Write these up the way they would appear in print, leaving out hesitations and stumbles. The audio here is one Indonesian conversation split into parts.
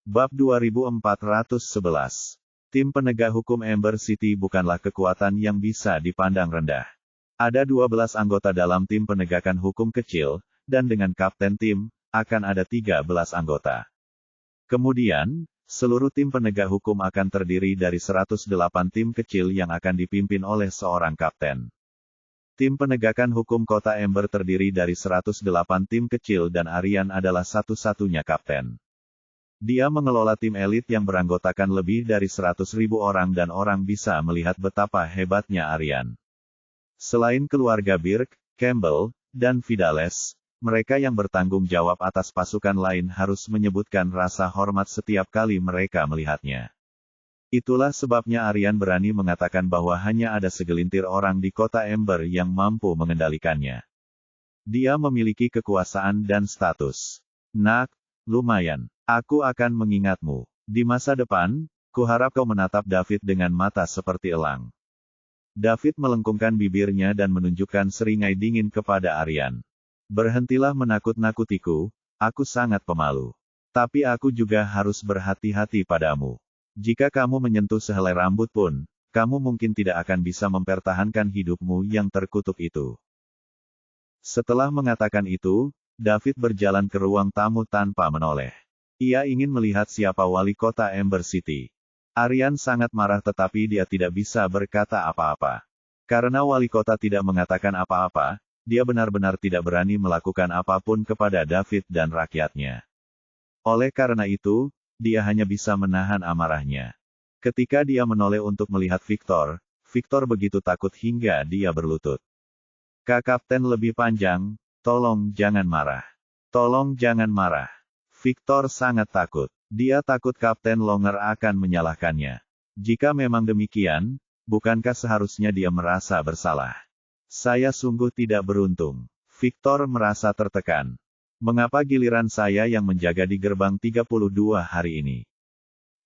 Bab 2411. Tim penegak hukum Ember City bukanlah kekuatan yang bisa dipandang rendah. Ada 12 anggota dalam tim penegakan hukum kecil, dan dengan kapten tim, akan ada 13 anggota. Kemudian, seluruh tim penegak hukum akan terdiri dari 108 tim kecil yang akan dipimpin oleh seorang kapten. Tim penegakan hukum kota Ember terdiri dari 108 tim kecil dan Aryan adalah satu-satunya kapten. Dia mengelola tim elit yang beranggotakan lebih dari 100.000 orang dan orang bisa melihat betapa hebatnya Aryan. Selain keluarga Birk, Campbell, dan Vidales, mereka yang bertanggung jawab atas pasukan lain harus menyebutkan rasa hormat setiap kali mereka melihatnya. Itulah sebabnya Aryan berani mengatakan bahwa hanya ada segelintir orang di kota Ember yang mampu mengendalikannya. Dia memiliki kekuasaan dan status. Nak, lumayan. Aku akan mengingatmu. Di masa depan, kuharap kau menatap David dengan mata seperti elang. David melengkungkan bibirnya dan menunjukkan seringai dingin kepada Aryan. Berhentilah menakut-nakutiku, aku sangat pemalu. Tapi aku juga harus berhati-hati padamu. Jika kamu menyentuh sehelai rambut pun, kamu mungkin tidak akan bisa mempertahankan hidupmu yang terkutuk itu. Setelah mengatakan itu, David berjalan ke ruang tamu tanpa menoleh. Ia ingin melihat siapa wali kota Ember City. Aryan sangat marah tetapi dia tidak bisa berkata apa-apa. Karena wali kota tidak mengatakan apa-apa, dia benar-benar tidak berani melakukan apapun kepada David dan rakyatnya. Oleh karena itu, dia hanya bisa menahan amarahnya. Ketika dia menoleh untuk melihat Victor, Victor begitu takut hingga dia berlutut. Kak Kapten lebih panjang, tolong jangan marah. Tolong jangan marah. Victor sangat takut. Dia takut Kapten Longer akan menyalahkannya. Jika memang demikian, bukankah seharusnya dia merasa bersalah? Saya sungguh tidak beruntung. Victor merasa tertekan. Mengapa giliran saya yang menjaga di gerbang 32 hari ini?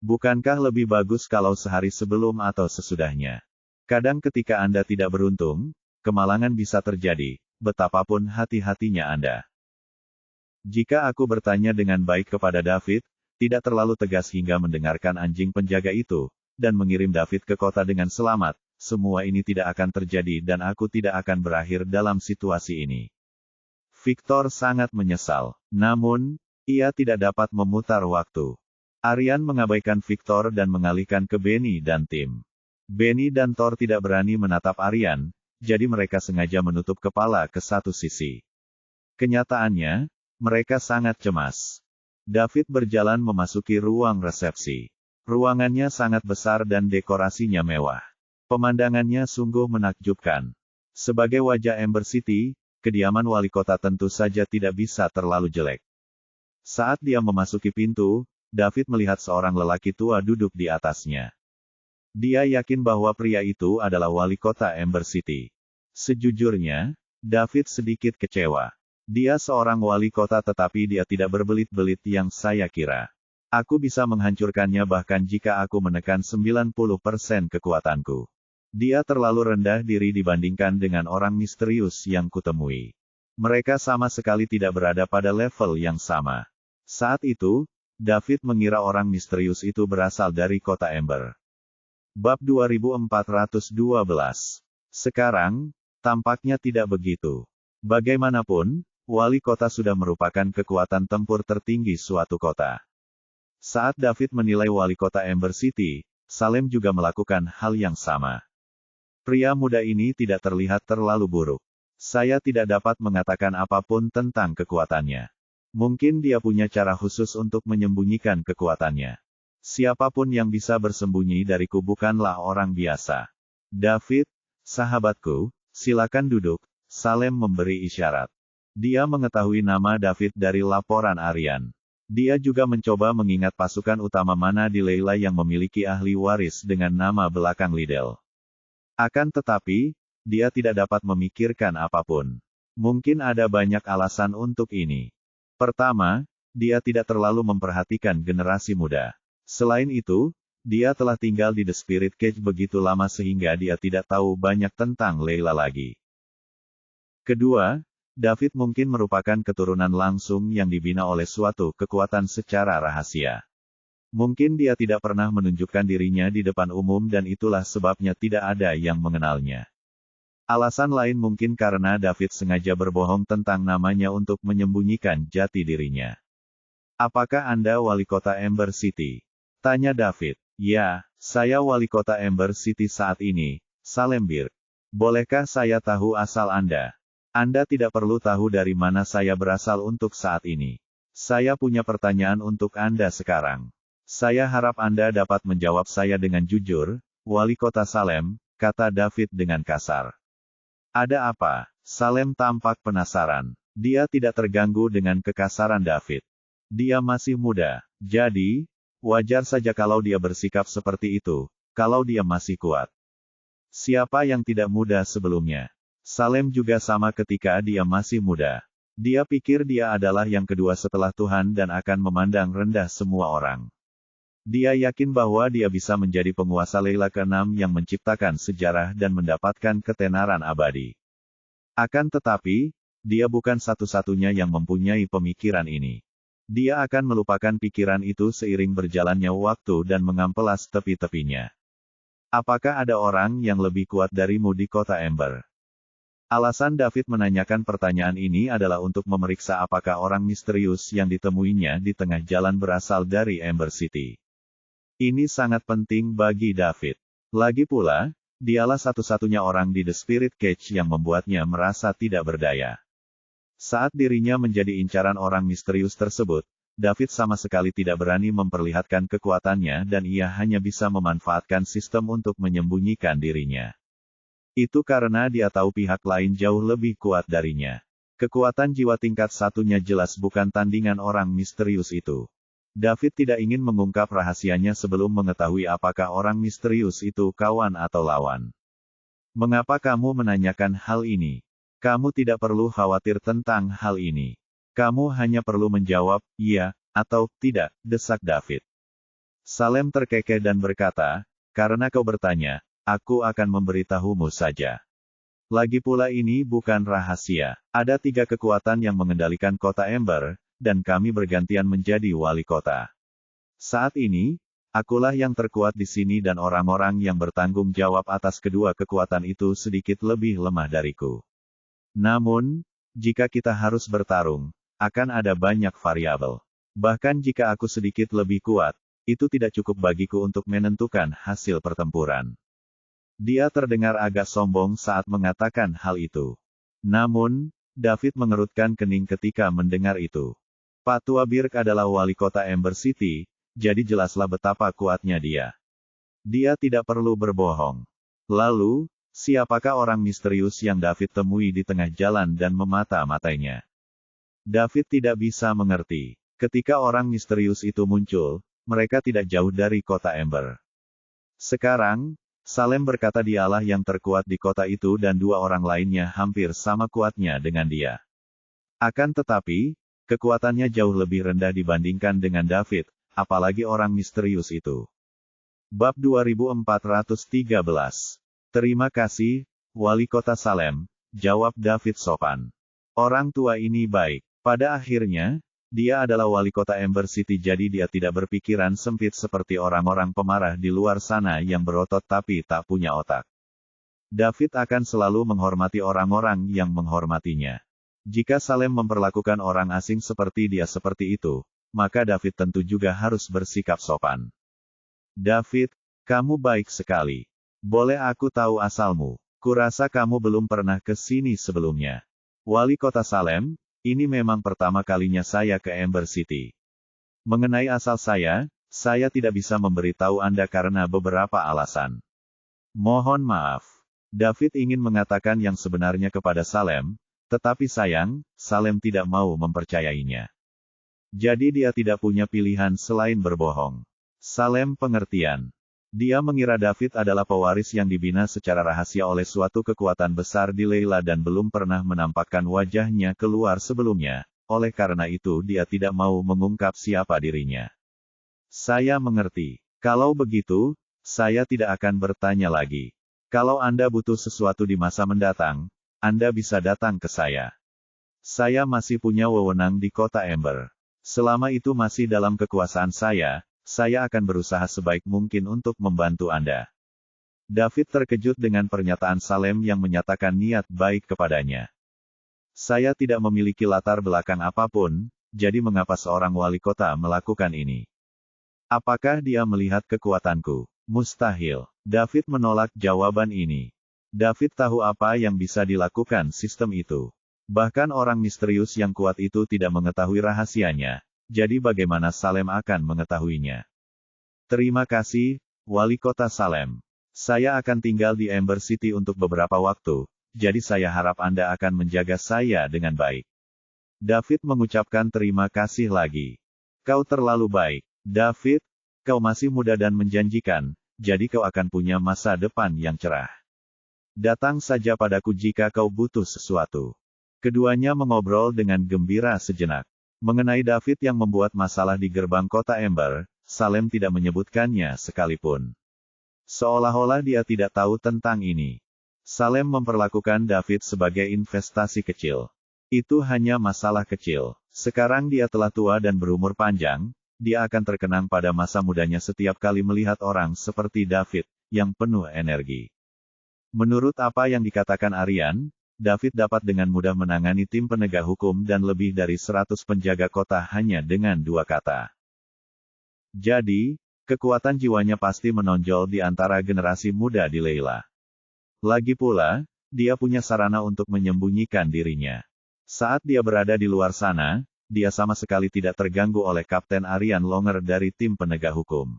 Bukankah lebih bagus kalau sehari sebelum atau sesudahnya? Kadang ketika Anda tidak beruntung, kemalangan bisa terjadi, betapapun hati-hatinya Anda. Jika aku bertanya dengan baik kepada David, tidak terlalu tegas hingga mendengarkan anjing penjaga itu, dan mengirim David ke kota dengan selamat, semua ini tidak akan terjadi dan aku tidak akan berakhir dalam situasi ini. Victor sangat menyesal, namun, ia tidak dapat memutar waktu. Aryan mengabaikan Victor dan mengalihkan ke Benny dan tim. Benny dan Thor tidak berani menatap Aryan, jadi mereka sengaja menutup kepala ke satu sisi. Kenyataannya, mereka sangat cemas. David berjalan memasuki ruang resepsi. Ruangannya sangat besar dan dekorasinya mewah. Pemandangannya sungguh menakjubkan. Sebagai wajah Ember City, kediaman wali kota tentu saja tidak bisa terlalu jelek. Saat dia memasuki pintu, David melihat seorang lelaki tua duduk di atasnya. Dia yakin bahwa pria itu adalah wali kota Ember City. Sejujurnya, David sedikit kecewa. Dia seorang wali kota tetapi dia tidak berbelit-belit yang saya kira. Aku bisa menghancurkannya bahkan jika aku menekan 90% kekuatanku. Dia terlalu rendah diri dibandingkan dengan orang misterius yang kutemui. Mereka sama sekali tidak berada pada level yang sama. Saat itu, David mengira orang misterius itu berasal dari kota Ember. Bab 2412. Sekarang, tampaknya tidak begitu. Bagaimanapun, wali kota sudah merupakan kekuatan tempur tertinggi suatu kota. Saat David menilai wali kota Ember City, Salem juga melakukan hal yang sama. Pria muda ini tidak terlihat terlalu buruk. Saya tidak dapat mengatakan apapun tentang kekuatannya. Mungkin dia punya cara khusus untuk menyembunyikan kekuatannya. Siapapun yang bisa bersembunyi dariku bukanlah orang biasa. David, sahabatku, silakan duduk, Salem memberi isyarat. Dia mengetahui nama David dari laporan Aryan. Dia juga mencoba mengingat pasukan utama mana di Leila yang memiliki ahli waris dengan nama belakang Liddell. Akan tetapi, dia tidak dapat memikirkan apapun. Mungkin ada banyak alasan untuk ini. Pertama, dia tidak terlalu memperhatikan generasi muda. Selain itu, dia telah tinggal di The Spirit Cage begitu lama sehingga dia tidak tahu banyak tentang Leila lagi. Kedua, David mungkin merupakan keturunan langsung yang dibina oleh suatu kekuatan secara rahasia. Mungkin dia tidak pernah menunjukkan dirinya di depan umum dan itulah sebabnya tidak ada yang mengenalnya. Alasan lain mungkin karena David sengaja berbohong tentang namanya untuk menyembunyikan jati dirinya. Apakah Anda wali kota Ember City? Tanya David. Ya, saya wali kota Ember City saat ini, Salem Birk. Bolehkah saya tahu asal Anda? Anda tidak perlu tahu dari mana saya berasal untuk saat ini. Saya punya pertanyaan untuk Anda sekarang. Saya harap Anda dapat menjawab saya dengan jujur, wali kota Salem, kata David dengan kasar. Ada apa? Salem tampak penasaran. Dia tidak terganggu dengan kekasaran David. Dia masih muda, jadi, wajar saja kalau dia bersikap seperti itu, kalau dia masih kuat. Siapa yang tidak muda sebelumnya? Salem juga sama ketika dia masih muda. Dia pikir dia adalah yang kedua setelah Tuhan dan akan memandang rendah semua orang. Dia yakin bahwa dia bisa menjadi penguasa Leila ke-6 yang menciptakan sejarah dan mendapatkan ketenaran abadi. Akan tetapi, dia bukan satu-satunya yang mempunyai pemikiran ini. Dia akan melupakan pikiran itu seiring berjalannya waktu dan mengampelas tepi-tepinya. Apakah ada orang yang lebih kuat darimu di kota Ember? Alasan David menanyakan pertanyaan ini adalah untuk memeriksa apakah orang misterius yang ditemuinya di tengah jalan berasal dari Ember City. Ini sangat penting bagi David. Lagi pula, dialah satu-satunya orang di The Spirit Cage yang membuatnya merasa tidak berdaya. Saat dirinya menjadi incaran orang misterius tersebut, David sama sekali tidak berani memperlihatkan kekuatannya dan ia hanya bisa memanfaatkan sistem untuk menyembunyikan dirinya. Itu karena dia tahu pihak lain jauh lebih kuat darinya. Kekuatan jiwa tingkat satunya jelas bukan tandingan orang misterius itu. David tidak ingin mengungkap rahasianya sebelum mengetahui apakah orang misterius itu kawan atau lawan. Mengapa kamu menanyakan hal ini? Kamu tidak perlu khawatir tentang hal ini. Kamu hanya perlu menjawab, iya, atau tidak, desak David. Salem terkekeh dan berkata, karena kau bertanya, aku akan memberitahumu saja. Lagi pula ini bukan rahasia. Ada 3 kekuatan yang mengendalikan kota Ember, dan kami bergantian menjadi wali kota. Saat ini, akulah yang terkuat di sini dan orang-orang yang bertanggung jawab atas kedua kekuatan itu sedikit lebih lemah dariku. Namun, jika kita harus bertarung, akan ada banyak variabel. Bahkan jika aku sedikit lebih kuat, itu tidak cukup bagiku untuk menentukan hasil pertempuran. Dia terdengar agak sombong saat mengatakan hal itu. Namun, David mengerutkan kening ketika mendengar itu. Pak Tua Birk adalah wali kota Ember City, jadi jelaslah betapa kuatnya dia. Dia tidak perlu berbohong. Lalu, siapakah orang misterius yang David temui di tengah jalan dan memata-matainya? David tidak bisa mengerti. Ketika orang misterius itu muncul, mereka tidak jauh dari kota Ember. Sekarang, Salem berkata dialah yang terkuat di kota itu dan 2 orang lainnya hampir sama kuatnya dengan dia. Akan tetapi, kekuatannya jauh lebih rendah dibandingkan dengan David, apalagi orang misterius itu. Bab 2413. Terima kasih, Wali Kota Salem, jawab David sopan. Orang tua ini baik. Pada akhirnya, dia adalah wali kota Ember City jadi dia tidak berpikiran sempit seperti orang-orang pemarah di luar sana yang berotot tapi tak punya otak. David akan selalu menghormati orang-orang yang menghormatinya. Jika Salem memperlakukan orang asing seperti dia seperti itu, maka David tentu juga harus bersikap sopan. David, kamu baik sekali. Boleh aku tahu asalmu? Kurasa kamu belum pernah ke sini sebelumnya. Wali kota Salem, ini memang pertama kalinya saya ke Ember City. Mengenai asal saya tidak bisa memberitahu Anda karena beberapa alasan. Mohon maaf. David ingin mengatakan yang sebenarnya kepada Salem, tetapi sayang, Salem tidak mau mempercayainya. Jadi dia tidak punya pilihan selain berbohong. Salem pengertian. Dia mengira David adalah pewaris yang dibina secara rahasia oleh suatu kekuatan besar di Leila dan belum pernah menampakkan wajahnya keluar sebelumnya, oleh karena itu dia tidak mau mengungkap siapa dirinya. Saya mengerti. Kalau begitu, saya tidak akan bertanya lagi. Kalau Anda butuh sesuatu di masa mendatang, Anda bisa datang ke saya. Saya masih punya wewenang di kota Ember. Selama itu masih dalam kekuasaan saya Saya akan berusaha sebaik mungkin untuk membantu Anda. David terkejut dengan pernyataan Salem yang menyatakan niat baik kepadanya. Saya tidak memiliki latar belakang apapun, jadi mengapa seorang wali kota melakukan ini? Apakah dia melihat kekuatanku? Mustahil. David menolak jawaban ini. David tahu apa yang bisa dilakukan sistem itu. Bahkan orang misterius yang kuat itu tidak mengetahui rahasianya. Jadi bagaimana Salem akan mengetahuinya? Terima kasih, Wali Kota Salem. Saya akan tinggal di Ember City untuk beberapa waktu, jadi saya harap Anda akan menjaga saya dengan baik. David mengucapkan terima kasih lagi. Kau terlalu baik, David. Kau masih muda dan menjanjikan, jadi kau akan punya masa depan yang cerah. Datang saja padaku jika kau butuh sesuatu. Keduanya mengobrol dengan gembira sejenak. Mengenai David yang membuat masalah di gerbang kota Ember, Salem tidak menyebutkannya sekalipun. Seolah-olah dia tidak tahu tentang ini. Salem memperlakukan David sebagai investasi kecil. Itu hanya masalah kecil. Sekarang dia telah tua dan berumur panjang, dia akan terkenang pada masa mudanya setiap kali melihat orang seperti David, yang penuh energi. Menurut apa yang dikatakan Aryan, David dapat dengan mudah menangani tim penegak hukum dan lebih dari 100 penjaga kota hanya dengan 2 kata. Jadi, kekuatan jiwanya pasti menonjol di antara generasi muda di Leila. Lagi pula, dia punya sarana untuk menyembunyikan dirinya. Saat dia berada di luar sana, dia sama sekali tidak terganggu oleh Kapten Aryan Longer dari tim penegak hukum.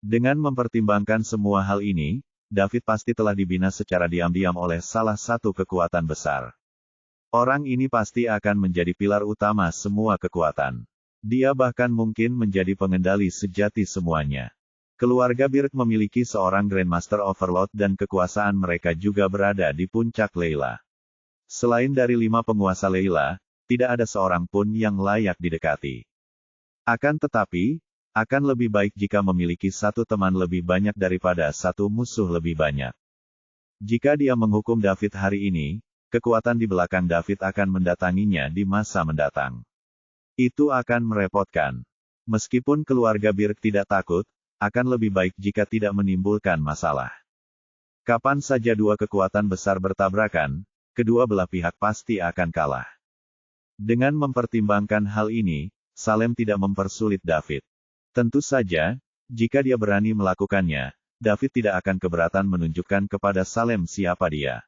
Dengan mempertimbangkan semua hal ini, David pasti telah dibina secara diam-diam oleh salah satu kekuatan besar. Orang ini pasti akan menjadi pilar utama semua kekuatan. Dia bahkan mungkin menjadi pengendali sejati semuanya. Keluarga Birk memiliki seorang Grandmaster Overlord dan kekuasaan mereka juga berada di puncak Leila. Selain dari 5 penguasa Leila, tidak ada seorang pun yang layak didekati. Akan tetapi, akan lebih baik jika memiliki satu teman lebih banyak daripada satu musuh lebih banyak. Jika dia menghukum David hari ini, kekuatan di belakang David akan mendatanginya di masa mendatang. Itu akan merepotkan. Meskipun keluarga Birk tidak takut, akan lebih baik jika tidak menimbulkan masalah. Kapan saja dua kekuatan besar bertabrakan, kedua belah pihak pasti akan kalah. Dengan mempertimbangkan hal ini, Salem tidak mempersulit David. Tentu saja, jika dia berani melakukannya, David tidak akan keberatan menunjukkan kepada Salem siapa dia.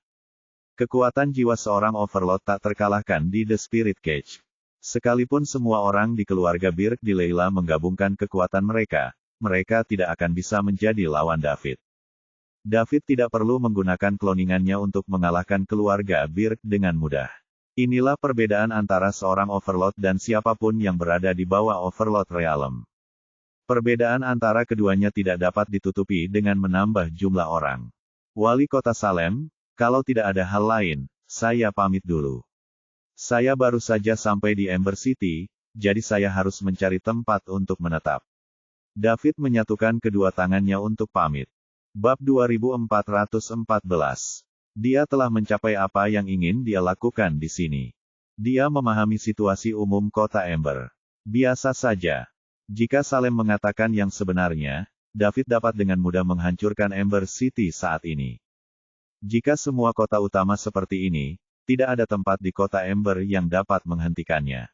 Kekuatan jiwa seorang Overlord tak terkalahkan di The Spirit Cage. Sekalipun semua orang di keluarga Birk di Leila menggabungkan kekuatan mereka, mereka tidak akan bisa menjadi lawan David. David tidak perlu menggunakan kloningannya untuk mengalahkan keluarga Birk dengan mudah. Inilah perbedaan antara seorang Overlord dan siapapun yang berada di bawah Overlord Realm. Perbedaan antara keduanya tidak dapat ditutupi dengan menambah jumlah orang. Wali Kota Salem, kalau tidak ada hal lain, saya pamit dulu. Saya baru saja sampai di Ember City, jadi saya harus mencari tempat untuk menetap. David menyatukan kedua tangannya untuk pamit. Bab 2414. Dia telah mencapai apa yang ingin dia lakukan di sini. Dia memahami situasi umum kota Ember. Biasa saja. Jika Salem mengatakan yang sebenarnya, David dapat dengan mudah menghancurkan Ember City saat ini. Jika semua kota utama seperti ini, tidak ada tempat di kota Ember yang dapat menghentikannya.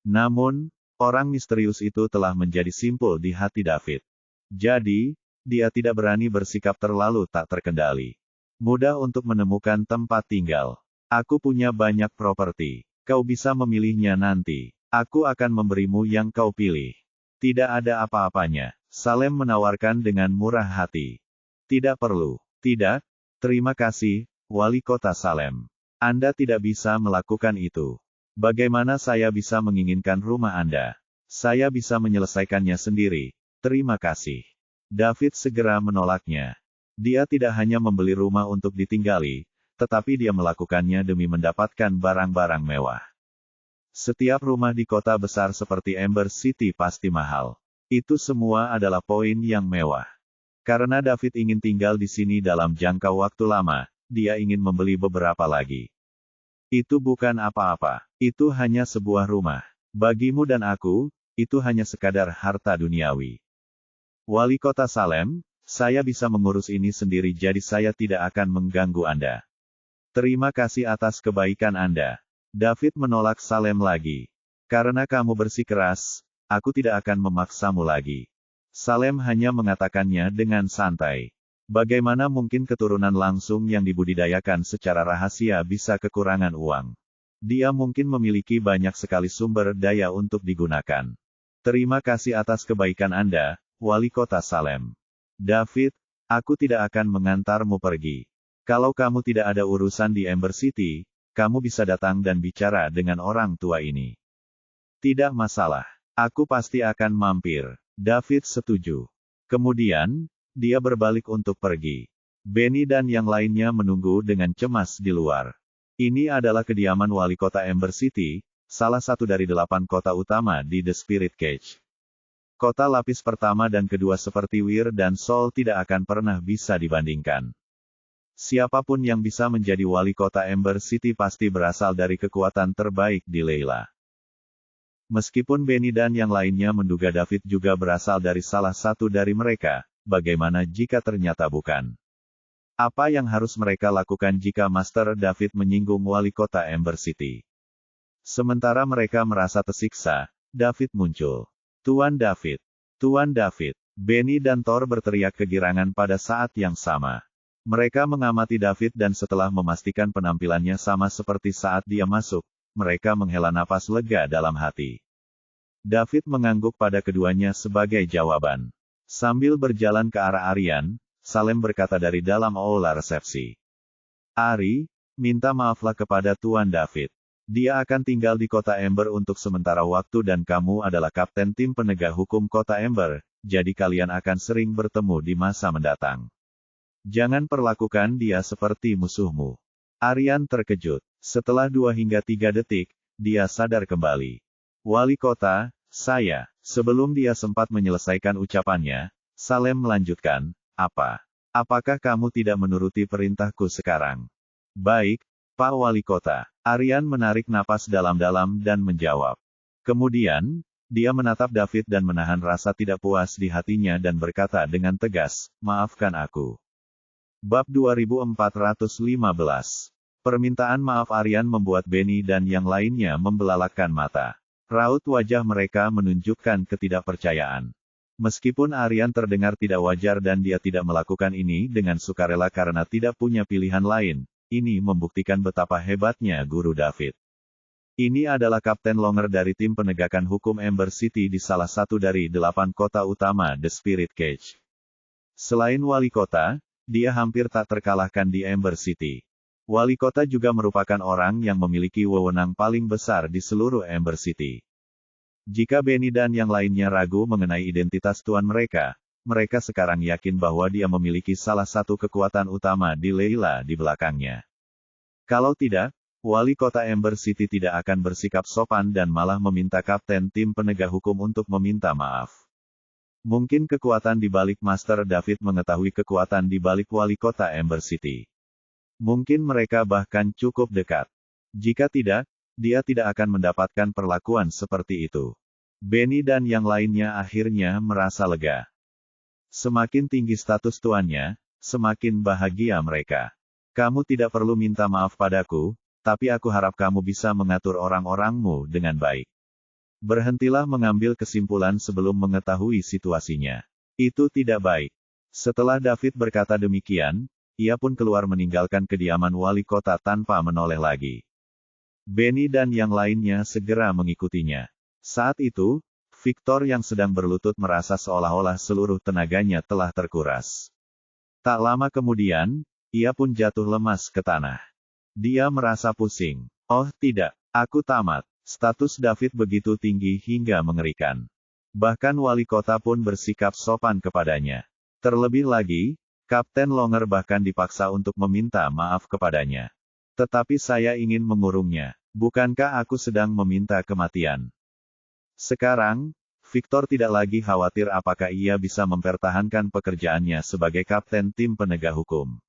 Namun, orang misterius itu telah menjadi simpul di hati David. Jadi, dia tidak berani bersikap terlalu tak terkendali. Mudah untuk menemukan tempat tinggal. Aku punya banyak properti. Kau bisa memilihnya nanti. Aku akan memberimu yang kau pilih. Tidak ada apa-apanya. Salem menawarkan dengan murah hati. Tidak perlu. Tidak. Terima kasih, Wali Kota Salem. Anda tidak bisa melakukan itu. Bagaimana saya bisa menginginkan rumah Anda? Saya bisa menyelesaikannya sendiri. Terima kasih. David segera menolaknya. Dia tidak hanya membeli rumah untuk ditinggali, tetapi dia melakukannya demi mendapatkan barang-barang mewah. Setiap rumah di kota besar seperti Ember City pasti mahal. Itu semua adalah poin yang mewah. Karena David ingin tinggal di sini dalam jangka waktu lama, dia ingin membeli beberapa lagi. Itu bukan apa-apa. Itu hanya sebuah rumah. Bagimu dan aku, itu hanya sekadar harta duniawi. Wali Kota Salem, saya bisa mengurus ini sendiri jadi saya tidak akan mengganggu Anda. Terima kasih atas kebaikan Anda. David menolak Salem lagi. Karena kamu bersikeras, aku tidak akan memaksamu lagi. Salem hanya mengatakannya dengan santai. Bagaimana mungkin keturunan langsung yang dibudidayakan secara rahasia bisa kekurangan uang? Dia mungkin memiliki banyak sekali sumber daya untuk digunakan. Terima kasih atas kebaikan Anda, Wali Kota Salem. David, aku tidak akan mengantarmu pergi. Kalau kamu tidak ada urusan di Ember City, kamu bisa datang dan bicara dengan orang tua ini. Tidak masalah. Aku pasti akan mampir. David setuju. Kemudian, dia berbalik untuk pergi. Benny dan yang lainnya menunggu dengan cemas di luar. Ini adalah kediaman wali kota Ember City, salah satu dari 8 kota utama di The Spirit Cage. Kota lapis pertama dan kedua seperti Weir dan Sol tidak akan pernah bisa dibandingkan. Siapapun yang bisa menjadi wali kota Ember City pasti berasal dari kekuatan terbaik di Leila. Meskipun Benny dan yang lainnya menduga David juga berasal dari salah satu dari mereka, bagaimana jika ternyata bukan? Apa yang harus mereka lakukan jika Master David menyinggung wali kota Ember City? Sementara mereka merasa tersiksa, David muncul. Tuan David! Tuan David! Benny dan Thor berteriak kegirangan pada saat yang sama. Mereka mengamati David dan setelah memastikan penampilannya sama seperti saat dia masuk, mereka menghela napas lega dalam hati. David mengangguk pada keduanya sebagai jawaban. Sambil berjalan ke arah Aryan, Salem berkata dari dalam aula resepsi. Ari, minta maaflah kepada Tuan David. Dia akan tinggal di kota Ember untuk sementara waktu dan kamu adalah kapten tim penegak hukum kota Ember, jadi kalian akan sering bertemu di masa mendatang. Jangan perlakukan dia seperti musuhmu. Aryan terkejut. Setelah 2 hingga 3 detik, dia sadar kembali. Wali kota, saya. Sebelum dia sempat menyelesaikan ucapannya, Salem melanjutkan, apa? Apakah kamu tidak menuruti perintahku sekarang? Baik, Pak Wali Kota. Aryan menarik napas dalam-dalam dan menjawab. Kemudian, dia menatap David dan menahan rasa tidak puas di hatinya dan berkata dengan tegas, maafkan aku. Bab 2415. Permintaan maaf Aryan membuat Benny dan yang lainnya membelalakan mata. Raut wajah mereka menunjukkan ketidakpercayaan. Meskipun Aryan terdengar tidak wajar dan dia tidak melakukan ini dengan sukarela karena tidak punya pilihan lain, ini membuktikan betapa hebatnya Guru David. Ini adalah Kapten Longer dari tim penegakan hukum Ember City di salah satu dari 8 kota utama The Spirit Cage. Selain wali kota, dia hampir tak terkalahkan di Ember City. Wali kota juga merupakan orang yang memiliki wewenang paling besar di seluruh Ember City. Jika Benny dan yang lainnya ragu mengenai identitas tuan mereka, mereka sekarang yakin bahwa dia memiliki salah satu kekuatan utama di Leila di belakangnya. Kalau tidak, wali kota Ember City tidak akan bersikap sopan dan malah meminta kapten tim penegak hukum untuk meminta maaf. Mungkin kekuatan di balik Master David mengetahui kekuatan di balik wali kota Ember City. Mungkin mereka bahkan cukup dekat. Jika tidak, dia tidak akan mendapatkan perlakuan seperti itu. Benny dan yang lainnya akhirnya merasa lega. Semakin tinggi status tuannya, semakin bahagia mereka. Kamu tidak perlu minta maaf padaku, tapi aku harap kamu bisa mengatur orang-orangmu dengan baik. Berhentilah mengambil kesimpulan sebelum mengetahui situasinya. Itu tidak baik. Setelah David berkata demikian, ia pun keluar meninggalkan kediaman wali kota tanpa menoleh lagi. Benny dan yang lainnya segera mengikutinya. Saat itu, Victor yang sedang berlutut merasa seolah-olah seluruh tenaganya telah terkuras. Tak lama kemudian, ia pun jatuh lemas ke tanah. Dia merasa pusing. Oh tidak, aku tamat. Status David begitu tinggi hingga mengerikan. Bahkan wali kota pun bersikap sopan kepadanya. Terlebih lagi, Kapten Longer bahkan dipaksa untuk meminta maaf kepadanya. Tetapi saya ingin mengurungnya. Bukankah aku sedang meminta kematian? Sekarang, Victor tidak lagi khawatir apakah ia bisa mempertahankan pekerjaannya sebagai kapten tim penegak hukum.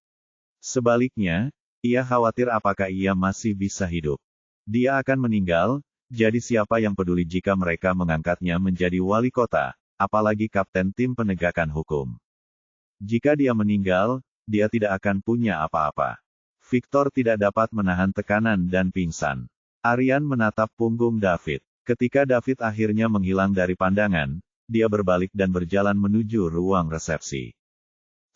Sebaliknya, ia khawatir apakah ia masih bisa hidup. Dia akan meninggal, jadi siapa yang peduli jika mereka mengangkatnya menjadi wali kota, apalagi kapten tim penegakan hukum. Jika dia meninggal, dia tidak akan punya apa-apa. Victor tidak dapat menahan tekanan dan pingsan. Aryan menatap punggung David. Ketika David akhirnya menghilang dari pandangan, dia berbalik dan berjalan menuju ruang resepsi.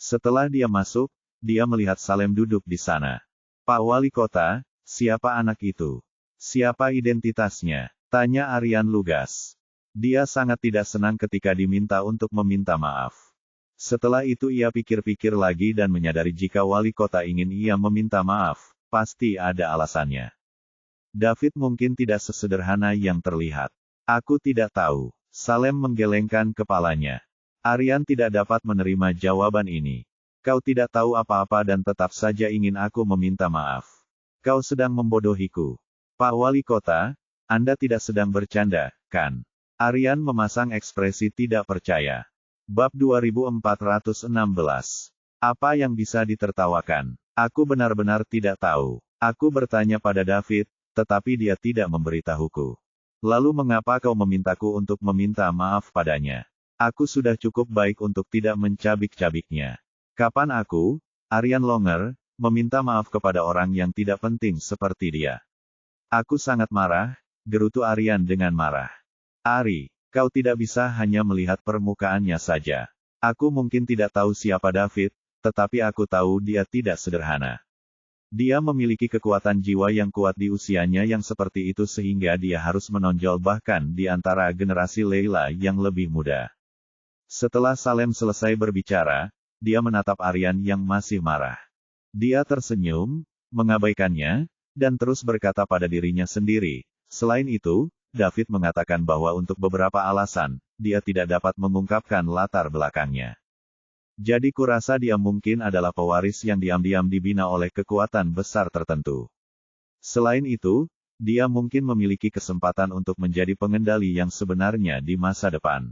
Setelah dia masuk, dia melihat Salem duduk di sana. "Pak Wali Kota, siapa anak itu? Siapa identitasnya?" tanya Aryan lugas. Dia sangat tidak senang ketika diminta untuk meminta maaf. Setelah itu ia pikir-pikir lagi dan menyadari jika wali kota ingin ia meminta maaf, pasti ada alasannya. David mungkin tidak sesederhana yang terlihat. "Aku tidak tahu." Salem menggelengkan kepalanya. Aryan tidak dapat menerima jawaban ini. "Kau tidak tahu apa-apa dan tetap saja ingin aku meminta maaf. Kau sedang membodohiku. Pak Wali Kota, Anda tidak sedang bercanda, kan?" Aryan memasang ekspresi tidak percaya. Bab 2416. Apa yang bisa ditertawakan? Aku benar-benar tidak tahu. Aku bertanya pada David, tetapi dia tidak memberitahuku. Lalu mengapa kau memintaku untuk meminta maaf padanya? Aku sudah cukup baik untuk tidak mencabik-cabiknya. Kapan aku, Aryan Longer, meminta maaf kepada orang yang tidak penting seperti dia? Aku sangat marah, gerutu Aryan dengan marah. "Ari, kau tidak bisa hanya melihat permukaannya saja. Aku mungkin tidak tahu siapa David, tetapi aku tahu dia tidak sederhana. Dia memiliki kekuatan jiwa yang kuat di usianya yang seperti itu sehingga dia harus menonjol bahkan di antara generasi Leila yang lebih muda." Setelah Salem selesai berbicara, dia menatap Aryan yang masih marah. Dia tersenyum, mengabaikannya, dan terus berkata pada dirinya sendiri, "Selain itu, David mengatakan bahwa untuk beberapa alasan, dia tidak dapat mengungkapkan latar belakangnya. Jadi kurasa dia mungkin adalah pewaris yang diam-diam dibina oleh kekuatan besar tertentu. Selain itu, dia mungkin memiliki kesempatan untuk menjadi pengendali yang sebenarnya di masa depan.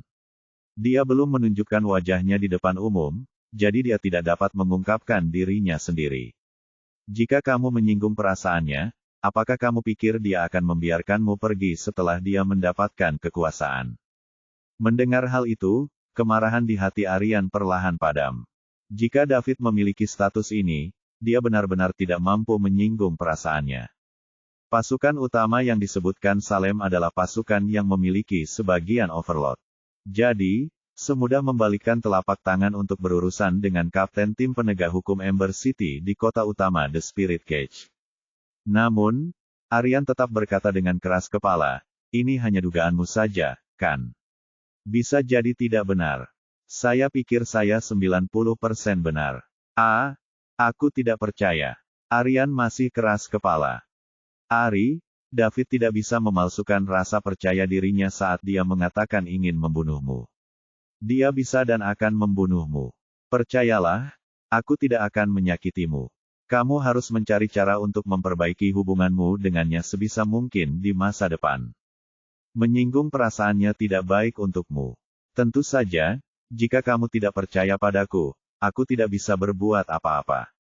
Dia belum menunjukkan wajahnya di depan umum, jadi dia tidak dapat mengungkapkan dirinya sendiri. Jika kamu menyinggung perasaannya, apakah kamu pikir dia akan membiarkanmu pergi setelah dia mendapatkan kekuasaan?" Mendengar hal itu, kemarahan di hati Aryan perlahan padam. Jika David memiliki status ini, dia benar-benar tidak mampu menyinggung perasaannya. Pasukan utama yang disebutkan Salem adalah pasukan yang memiliki sebagian overlord. Jadi, semudah membalikkan telapak tangan untuk berurusan dengan kapten tim penegak hukum Ember City di kota utama The Spirit Cage. Namun, Aryan tetap berkata dengan keras kepala, "Ini hanya dugaanmu saja, kan? Bisa jadi tidak benar. Saya pikir saya 90% benar." Aku tidak percaya." Aryan masih keras kepala. "Ari, David tidak bisa memalsukan rasa percaya dirinya saat dia mengatakan ingin membunuhmu. Dia bisa dan akan membunuhmu. Percayalah, aku tidak akan menyakitimu. Kamu harus mencari cara untuk memperbaiki hubunganmu dengannya sebisa mungkin di masa depan. Menyinggung perasaannya tidak baik untukmu. Tentu saja, jika kamu tidak percaya padaku, aku tidak bisa berbuat apa-apa.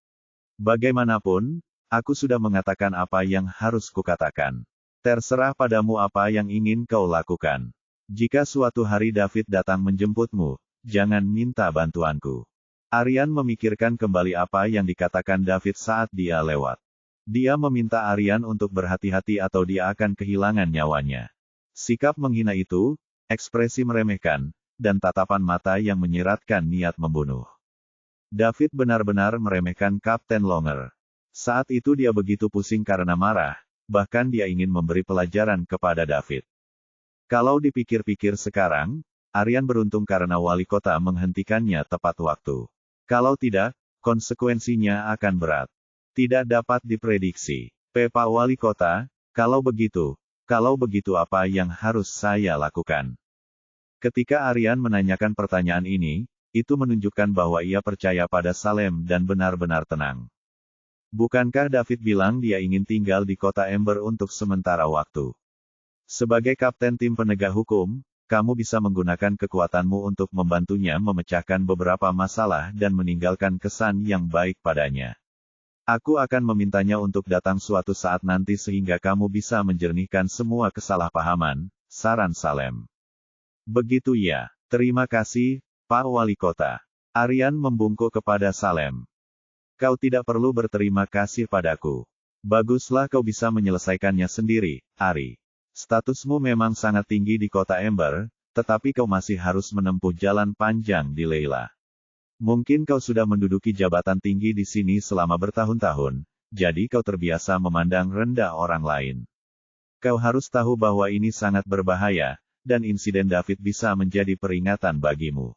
Bagaimanapun, aku sudah mengatakan apa yang harus kukatakan. Terserah padamu apa yang ingin kau lakukan. Jika suatu hari David datang menjemputmu, jangan minta bantuanku." Aryan memikirkan kembali apa yang dikatakan David saat dia lewat. Dia meminta Aryan untuk berhati-hati atau dia akan kehilangan nyawanya. Sikap menghina itu, ekspresi meremehkan, dan tatapan mata yang menyiratkan niat membunuh. David benar-benar meremehkan Kapten Longer. Saat itu dia begitu pusing karena marah, bahkan dia ingin memberi pelajaran kepada David. Kalau dipikir-pikir sekarang, Aryan beruntung karena wali kota menghentikannya tepat waktu. Kalau tidak, konsekuensinya akan berat. Tidak dapat diprediksi. Pak Wali Kota, kalau begitu apa yang harus saya lakukan?" Ketika Aryan menanyakan pertanyaan ini, itu menunjukkan bahwa ia percaya pada Salem dan benar-benar tenang. Bukankah David bilang dia ingin tinggal di kota Ember untuk sementara waktu? Sebagai kapten tim penegak hukum, kamu bisa menggunakan kekuatanmu untuk membantunya memecahkan beberapa masalah dan meninggalkan kesan yang baik padanya. Aku akan memintanya untuk datang suatu saat nanti sehingga kamu bisa menjernihkan semua kesalahpahaman, saran Salem. Begitu ya. Terima kasih, Pak Wali Kota. Aryan membungkuk kepada Salem. Kau tidak perlu berterima kasih padaku. Baguslah kau bisa menyelesaikannya sendiri, Ari. Statusmu memang sangat tinggi di kota Ember, tetapi kau masih harus menempuh jalan panjang di Leila. Mungkin kau sudah menduduki jabatan tinggi di sini selama bertahun-tahun, jadi kau terbiasa memandang rendah orang lain. Kau harus tahu bahwa ini sangat berbahaya, dan insiden David bisa menjadi peringatan bagimu.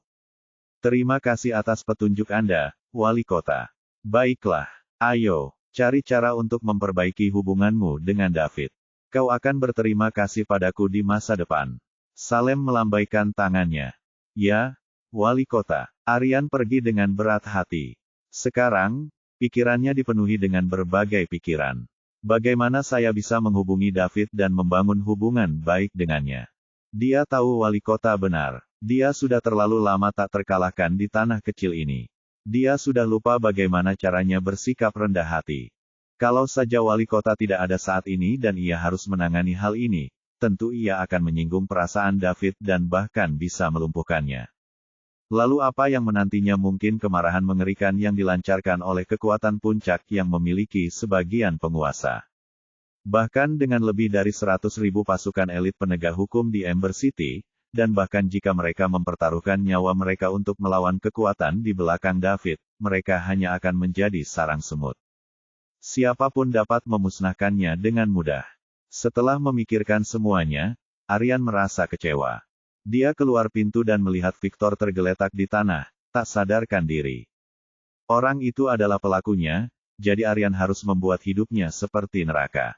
Terima kasih atas petunjuk Anda, Wali Kota. Baiklah, ayo, cari cara untuk memperbaiki hubunganmu dengan David. Kau akan berterima kasih padaku di masa depan. Salem melambaikan tangannya. Ya, Wali Kota. Aryan pergi dengan berat hati. Sekarang, pikirannya dipenuhi dengan berbagai pikiran. Bagaimana saya bisa menghubungi David dan membangun hubungan baik dengannya? Dia tahu Wali Kota benar. Dia sudah terlalu lama tak terkalahkan di tanah kecil ini. Dia sudah lupa bagaimana caranya bersikap rendah hati. Kalau saja Wali Kota tidak ada saat ini dan ia harus menangani hal ini, tentu ia akan menyinggung perasaan David dan bahkan bisa melumpuhkannya. Lalu apa yang menantinya? Mungkin kemarahan mengerikan yang dilancarkan oleh kekuatan puncak yang memiliki sebagian penguasa. Bahkan dengan lebih dari 100.000 pasukan elit penegak hukum di Ember City, dan bahkan jika mereka mempertaruhkan nyawa mereka untuk melawan kekuatan di belakang David, mereka hanya akan menjadi sarang semut. Siapapun dapat memusnahkannya dengan mudah. Setelah memikirkan semuanya, Aryan merasa kecewa. Dia keluar pintu dan melihat Victor tergeletak di tanah, tak sadarkan diri. Orang itu adalah pelakunya, jadi Aryan harus membuat hidupnya seperti neraka.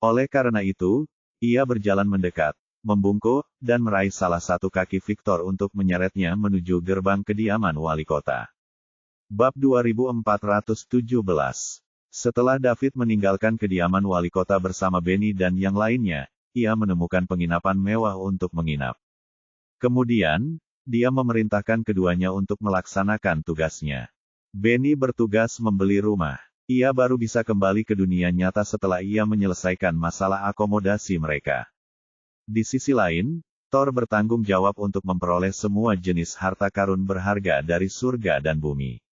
Oleh karena itu, ia berjalan mendekat, membungkuk, dan meraih salah satu kaki Victor untuk menyeretnya menuju gerbang kediaman Wali Kota. Bab 2417. Setelah David meninggalkan kediaman Wali Kota bersama Benny dan yang lainnya, ia menemukan penginapan mewah untuk menginap. Kemudian, dia memerintahkan keduanya untuk melaksanakan tugasnya. Benny bertugas membeli rumah. Ia baru bisa kembali ke dunia nyata setelah ia menyelesaikan masalah akomodasi mereka. Di sisi lain, Thor bertanggung jawab untuk memperoleh semua jenis harta karun berharga dari surga dan bumi.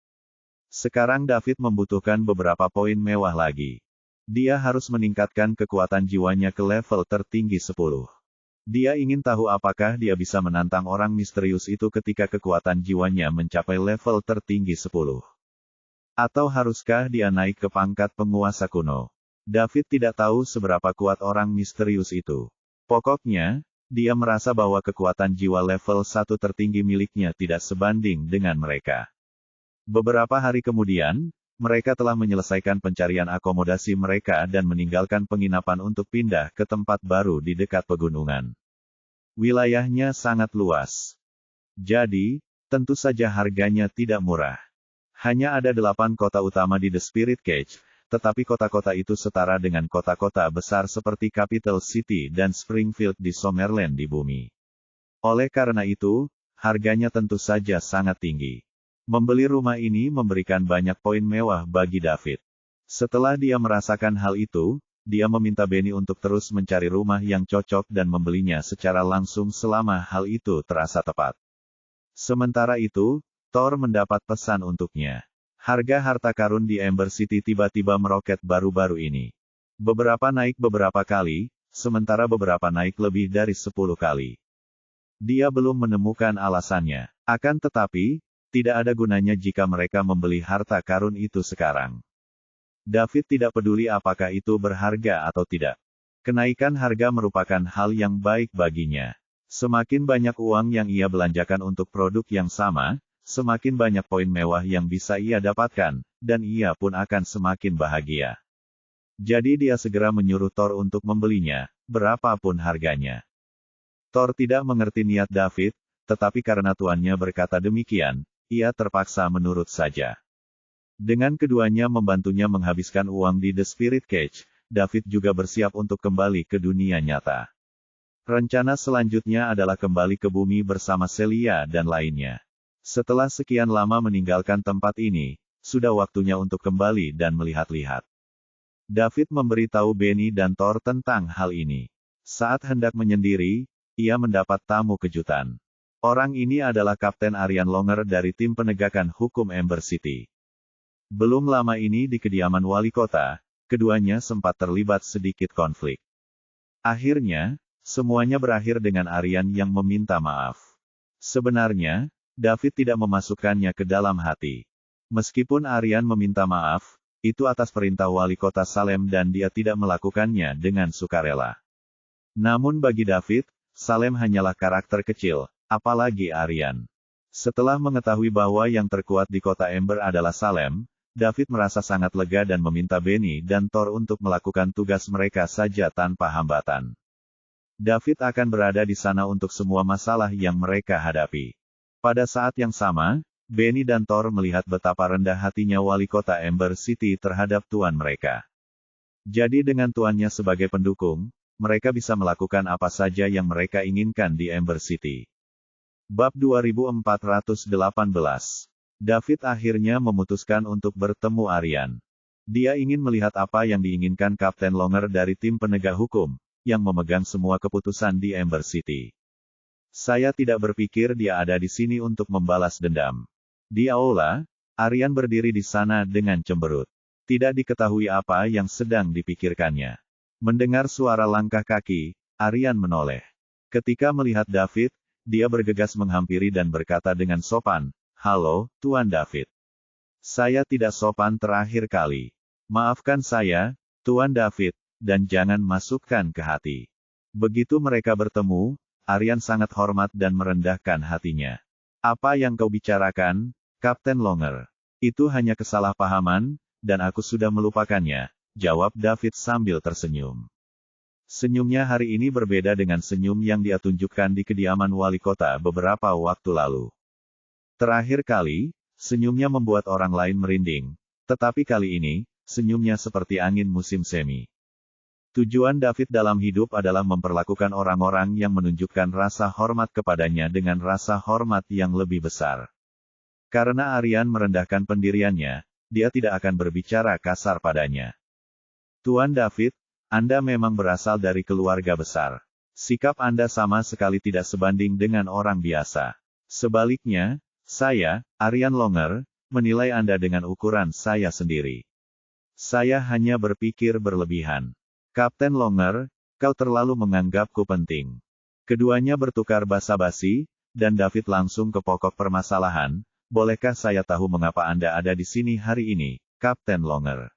Sekarang David membutuhkan beberapa poin mewah lagi. Dia harus meningkatkan kekuatan jiwanya ke level tertinggi 10. Dia ingin tahu apakah dia bisa menantang orang misterius itu ketika kekuatan jiwanya mencapai level tertinggi 10. Atau haruskah dia naik ke pangkat penguasa kuno? David tidak tahu seberapa kuat orang misterius itu. Pokoknya, dia merasa bahwa kekuatan jiwa level 1 tertinggi miliknya tidak sebanding dengan mereka. Beberapa hari kemudian, mereka telah menyelesaikan pencarian akomodasi mereka dan meninggalkan penginapan untuk pindah ke tempat baru di dekat pegunungan. Wilayahnya sangat luas. Jadi, tentu saja harganya tidak murah. Hanya ada 8 kota utama di The Spirit Cage, tetapi kota-kota itu setara dengan kota-kota besar seperti Capital City dan Springfield di Summerland di bumi. Oleh karena itu, harganya tentu saja sangat tinggi. Membeli rumah ini memberikan banyak poin mewah bagi David. Setelah dia merasakan hal itu, dia meminta Benny untuk terus mencari rumah yang cocok dan membelinya secara langsung selama hal itu terasa tepat. Sementara itu, Thor mendapat pesan untuknya. Harga harta karun di Ember City tiba-tiba meroket baru-baru ini. Beberapa naik beberapa kali, sementara beberapa naik lebih dari 10 kali. Dia belum menemukan alasannya. Akan tetapi, tidak ada gunanya jika mereka membeli harta karun itu sekarang. David tidak peduli apakah itu berharga atau tidak. Kenaikan harga merupakan hal yang baik baginya. Semakin banyak uang yang ia belanjakan untuk produk yang sama, semakin banyak poin mewah yang bisa ia dapatkan, dan ia pun akan semakin bahagia. Jadi dia segera menyuruh Thor untuk membelinya, berapapun harganya. Thor tidak mengerti niat David, tetapi karena tuannya berkata demikian, ia terpaksa menurut saja. Dengan keduanya membantunya menghabiskan uang di The Spirit Cage, David juga bersiap untuk kembali ke dunia nyata. Rencana selanjutnya adalah kembali ke bumi bersama Celia dan lainnya. Setelah sekian lama meninggalkan tempat ini, sudah waktunya untuk kembali dan melihat-lihat. David memberitahu Benny dan Thor tentang hal ini. Saat hendak menyendiri, ia mendapat tamu kejutan. Orang ini adalah Kapten Aryan Longer dari tim penegakan hukum Ember City. Belum lama ini di kediaman wali kota, keduanya sempat terlibat sedikit konflik. Akhirnya, semuanya berakhir dengan Aryan yang meminta maaf. Sebenarnya, David tidak memasukkannya ke dalam hati. Meskipun Aryan meminta maaf, itu atas perintah wali kota Salem dan dia tidak melakukannya dengan sukarela. Namun bagi David, Salem hanyalah karakter kecil, apalagi Aryan. Setelah mengetahui bahwa yang terkuat di kota Ember adalah Salem, David merasa sangat lega dan meminta Benny dan Thor untuk melakukan tugas mereka saja tanpa hambatan. David akan berada di sana untuk semua masalah yang mereka hadapi. Pada saat yang sama, Benny dan Thor melihat betapa rendah hatinya wali kota Ember City terhadap tuan mereka. Jadi dengan tuannya sebagai pendukung, mereka bisa melakukan apa saja yang mereka inginkan di Ember City. Bab 2418. David akhirnya memutuskan untuk bertemu Aryan. Dia ingin melihat apa yang diinginkan Kapten Longer dari tim penegak hukum, yang memegang semua keputusan di Ember City. Saya tidak berpikir dia ada di sini untuk membalas dendam. Di aula, Aryan berdiri di sana dengan cemberut. Tidak diketahui apa yang sedang dipikirkannya. Mendengar suara langkah kaki, Aryan menoleh. Ketika melihat David, dia bergegas menghampiri dan berkata dengan sopan, "Halo, Tuan David. Saya tidak sopan terakhir kali. Maafkan saya, Tuan David, dan jangan masukkan ke hati." Begitu mereka bertemu, Aryan sangat hormat dan merendahkan hatinya. "Apa yang kau bicarakan, Kapten Longer? Itu hanya kesalahpahaman, dan aku sudah melupakannya," jawab David sambil tersenyum. Senyumnya hari ini berbeda dengan senyum yang dia tunjukkan di kediaman wali kota beberapa waktu lalu. Terakhir kali, senyumnya membuat orang lain merinding, tetapi kali ini, senyumnya seperti angin musim semi. Tujuan David dalam hidup adalah memperlakukan orang-orang yang menunjukkan rasa hormat kepadanya dengan rasa hormat yang lebih besar. Karena Aryan merendahkan pendiriannya, dia tidak akan berbicara kasar padanya. "Tuan David, Anda memang berasal dari keluarga besar. Sikap Anda sama sekali tidak sebanding dengan orang biasa. Sebaliknya, saya, Aryan Longer, menilai Anda dengan ukuran saya sendiri. Saya hanya berpikir berlebihan. Kapten Longer, kau terlalu menganggapku penting." Keduanya bertukar basa-basi, dan David langsung ke pokok permasalahan. "Bolehkah saya tahu mengapa Anda ada di sini hari ini, Kapten Longer?"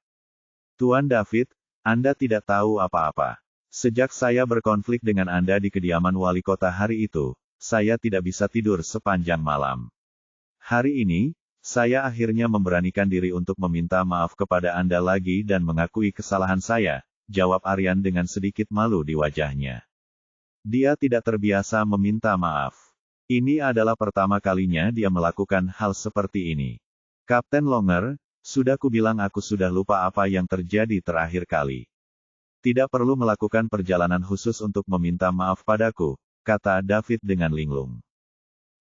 "Tuan David, Anda tidak tahu apa-apa. Sejak saya berkonflik dengan Anda di kediaman wali kota hari itu, saya tidak bisa tidur sepanjang malam. Hari ini, saya akhirnya memberanikan diri untuk meminta maaf kepada Anda lagi dan mengakui kesalahan saya," jawab Aryan dengan sedikit malu di wajahnya. Dia tidak terbiasa meminta maaf. Ini adalah pertama kalinya dia melakukan hal seperti ini. "Kapten Longer, sudah kubilang aku sudah lupa apa yang terjadi terakhir kali. Tidak perlu melakukan perjalanan khusus untuk meminta maaf padaku," kata David dengan linglung.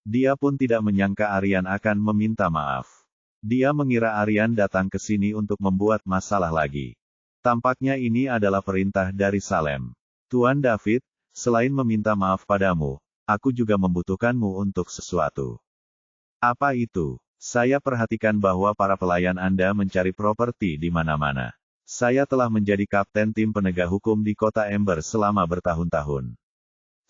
Dia pun tidak menyangka Aryan akan meminta maaf. Dia mengira Aryan datang ke sini untuk membuat masalah lagi. Tampaknya ini adalah perintah dari Salem. "Tuan David, selain meminta maaf padamu, aku juga membutuhkanmu untuk sesuatu." "Apa itu?" "Saya perhatikan bahwa para pelayan Anda mencari properti di mana-mana. Saya telah menjadi kapten tim penegak hukum di kota Ember selama bertahun-tahun.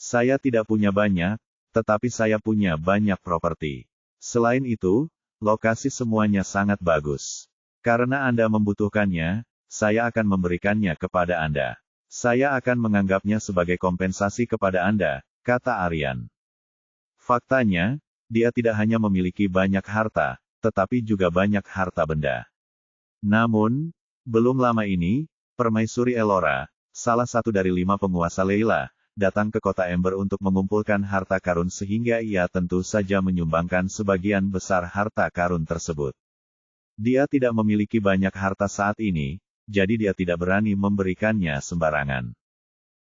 Saya tidak punya banyak, tetapi saya punya banyak properti. Selain itu, lokasi semuanya sangat bagus. Karena Anda membutuhkannya, saya akan memberikannya kepada Anda. Saya akan menganggapnya sebagai kompensasi kepada Anda," kata Aryan. Faktanya, dia tidak hanya memiliki banyak harta, tetapi juga banyak harta benda. Namun, belum lama ini, Permaisuri Elora, salah satu dari 5 penguasa Leila, datang ke kota Ember untuk mengumpulkan harta karun sehingga ia tentu saja menyumbangkan sebagian besar harta karun tersebut. Dia tidak memiliki banyak harta saat ini, jadi dia tidak berani memberikannya sembarangan.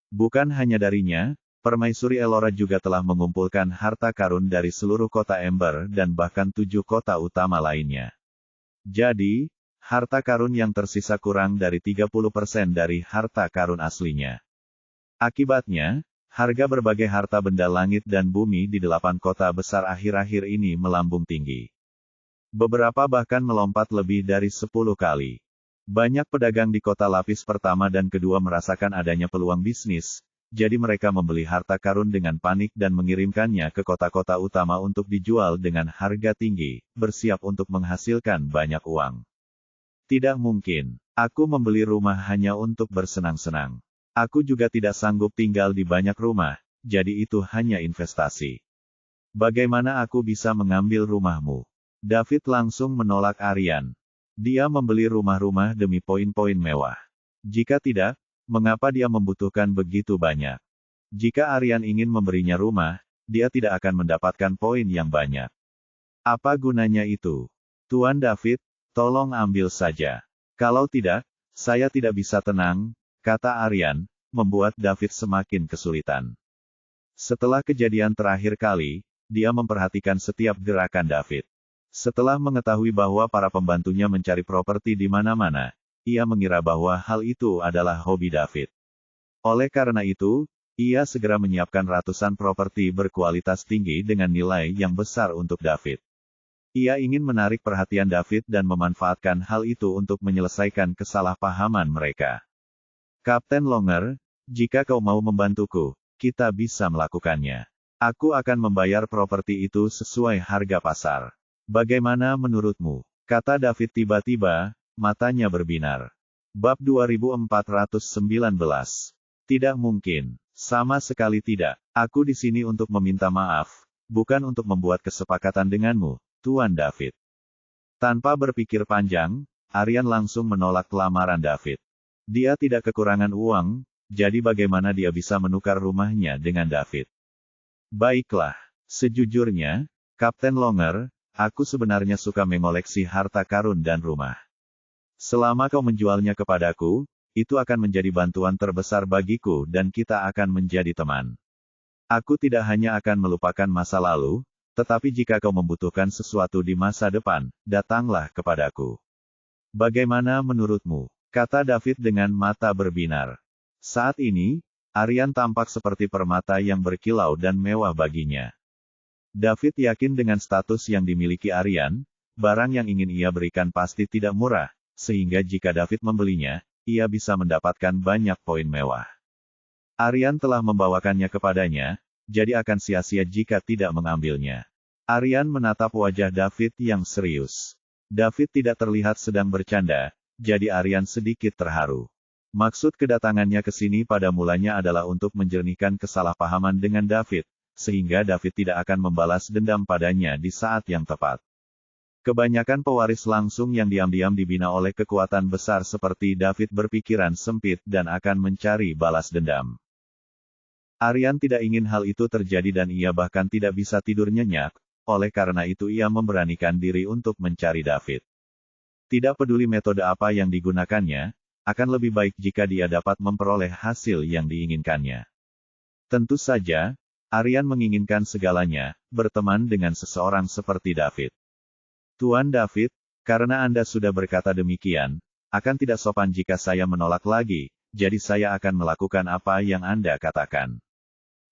Bukan hanya darinya, Permaisuri Elora juga telah mengumpulkan harta karun dari seluruh kota Ember dan bahkan 7 kota utama lainnya. Jadi, harta karun yang tersisa kurang dari 30% dari harta karun aslinya. Akibatnya, harga berbagai harta benda langit dan bumi di 8 kota besar akhir-akhir ini melambung tinggi. Beberapa bahkan melompat lebih dari 10 kali. Banyak pedagang di kota lapis pertama dan kedua merasakan adanya peluang bisnis, jadi mereka membeli harta karun dengan panik dan mengirimkannya ke kota-kota utama untuk dijual dengan harga tinggi, bersiap untuk menghasilkan banyak uang. Tidak mungkin. Aku membeli rumah hanya untuk bersenang-senang. Aku juga tidak sanggup tinggal di banyak rumah, jadi itu hanya investasi. Bagaimana aku bisa mengambil rumahmu? David langsung menolak Aryan. Dia membeli rumah-rumah demi poin-poin mewah. Jika tidak, mengapa dia membutuhkan begitu banyak? Jika Aryan ingin memberinya rumah, dia tidak akan mendapatkan poin yang banyak. Apa gunanya itu? Tuan David, tolong ambil saja. Kalau tidak, saya tidak bisa tenang, kata Aryan, membuat David semakin kesulitan. Setelah kejadian terakhir kali, dia memperhatikan setiap gerakan David. Setelah mengetahui bahwa para pembantunya mencari properti di mana-mana, ia mengira bahwa hal itu adalah hobi David. Oleh karena itu, ia segera menyiapkan ratusan properti berkualitas tinggi dengan nilai yang besar untuk David. Ia ingin menarik perhatian David dan memanfaatkan hal itu untuk menyelesaikan kesalahpahaman mereka. Kapten Longer, jika kau mau membantuku, kita bisa melakukannya. Aku akan membayar properti itu sesuai harga pasar. Bagaimana menurutmu? Kata David tiba-tiba, matanya berbinar. Bab 2419. Tidak mungkin. Sama sekali tidak. Aku di sini untuk meminta maaf, bukan untuk membuat kesepakatan denganmu, Tuan David. Tanpa berpikir panjang, Aryan langsung menolak lamaran David. Dia tidak kekurangan uang, jadi bagaimana dia bisa menukar rumahnya dengan David? Baiklah. Sejujurnya, Kapten Longer, aku sebenarnya suka mengoleksi harta karun dan rumah. Selama kau menjualnya kepadaku, itu akan menjadi bantuan terbesar bagiku dan kita akan menjadi teman. Aku tidak hanya akan melupakan masa lalu, tetapi jika kau membutuhkan sesuatu di masa depan, datanglah kepadaku. Bagaimana menurutmu? Kata David dengan mata berbinar. Saat ini, Aryan tampak seperti permata yang berkilau dan mewah baginya. David yakin dengan status yang dimiliki Aryan, barang yang ingin ia berikan pasti tidak murah, sehingga jika David membelinya, ia bisa mendapatkan banyak poin mewah. Aryan telah membawakannya kepadanya, jadi akan sia-sia jika tidak mengambilnya. Aryan menatap wajah David yang serius. David tidak terlihat sedang bercanda, jadi Aryan sedikit terharu. Maksud kedatangannya ke sini pada mulanya adalah untuk menjernihkan kesalahpahaman dengan David, sehingga David tidak akan membalas dendam padanya di saat yang tepat. Kebanyakan pewaris langsung yang diam-diam dibina oleh kekuatan besar seperti David berpikiran sempit dan akan mencari balas dendam. Aryan tidak ingin hal itu terjadi dan ia bahkan tidak bisa tidur nyenyak, oleh karena itu ia memberanikan diri untuk mencari David. Tidak peduli metode apa yang digunakannya, akan lebih baik jika dia dapat memperoleh hasil yang diinginkannya. Tentu saja, Aryan menginginkan segalanya, berteman dengan seseorang seperti David. Tuan David, karena Anda sudah berkata demikian, akan tidak sopan jika saya menolak lagi, jadi saya akan melakukan apa yang Anda katakan.